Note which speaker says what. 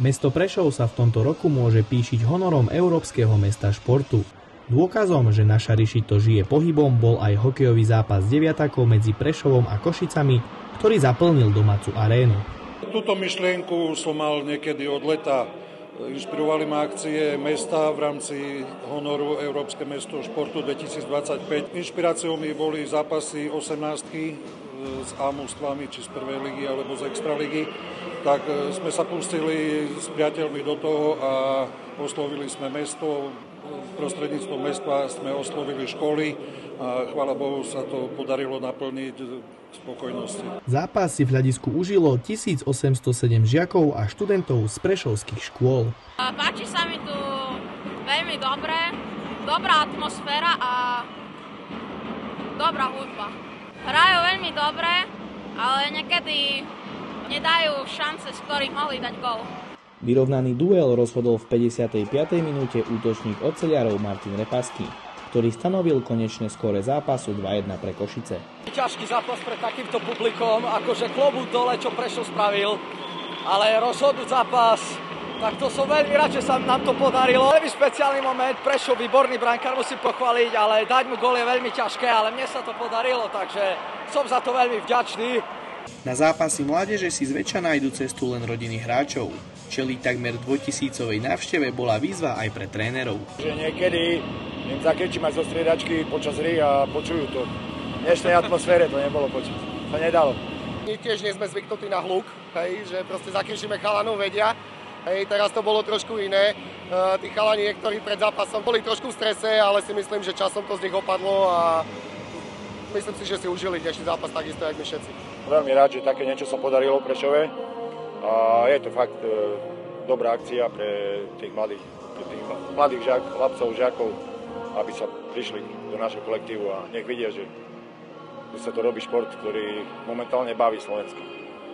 Speaker 1: Mesto Prešov sa v tomto roku môže píšiť honorom Európskeho mesta športu. Dôkazom, že naša Rišito žije pohybom, bol aj hokejový zápas deviatakov medzi Prešovom a Košicami, ktorý zaplnil domácu arénu.
Speaker 2: Túto myšlienku som mal niekedy od leta. Inšpirovali ma akcie mesta v rámci honoru Európske mesto športu 2025. Inšpiráciou mi boli zápasy 18-ky s A-mústvami, či z prvej ligy alebo z extraligy. Tak sme sa pustili s priateľmi do toho a oslovili sme mesto. Prostredníctvom mesta sme oslovili školy a chvála Bohu sa to podarilo naplniť spokojnosti.
Speaker 1: Zápas si v hľadisku užilo 1807 žiakov a študentov z prešovských škôl.
Speaker 3: Páči sa mi tu veľmi dobre, dobrá atmosféra a dobrá hudba. Hrajú veľmi dobre, ale niekedy nedajú šance, z ktorých mohli dať gól.
Speaker 1: Vyrovnaný duel rozhodol v 55. minúte útočník Oceľarov Martin Repasky, ktorý stanovil konečné skóre zápasu 2-1 pre Košice.
Speaker 4: Ťažký zápas pre takýmto publikom, akože klobúk dole, čo Prešov spravil, ale rozhodnúť zápas, tak to som veľmi rád, že sa nám to podarilo. Veľmi špeciálny moment, Prešov výborný brankár, musím pochváliť, ale dať mu gól je veľmi ťažké, ale mne sa to podarilo, takže som za to veľmi vďačný.
Speaker 1: Na zápasy mládeže si zväčša nájdu cestu len rodiny hráčov. Čeliť takmer 2000-ovej návšteve bola výzva aj pre trénerov.
Speaker 5: Že niekedy im zakričím aj zo striedačky počas hry a počujú to. V dnešnej atmosfére to nebolo počuť. To nedalo.
Speaker 6: My tiež nie sme zvyknutí na hluk, hej, že proste zakričíme chalanov, vedia. Hej, teraz to bolo trošku iné. Tí chalani niektorí pred zápasom boli trošku v strese, ale si myslím, že časom to z nich opadlo a myslím si, že si užili dnešný zápas takisto, jak my všetci.
Speaker 5: Veľmi rád, že také niečo sa podarilo v Prešove. A je to fakt dobrá akcia pre tých mladých chlapcov, žiakov, aby sa prišli do nášho kolektívu a nech vidia, že sa to robí šport, ktorý momentálne baví Slovensko.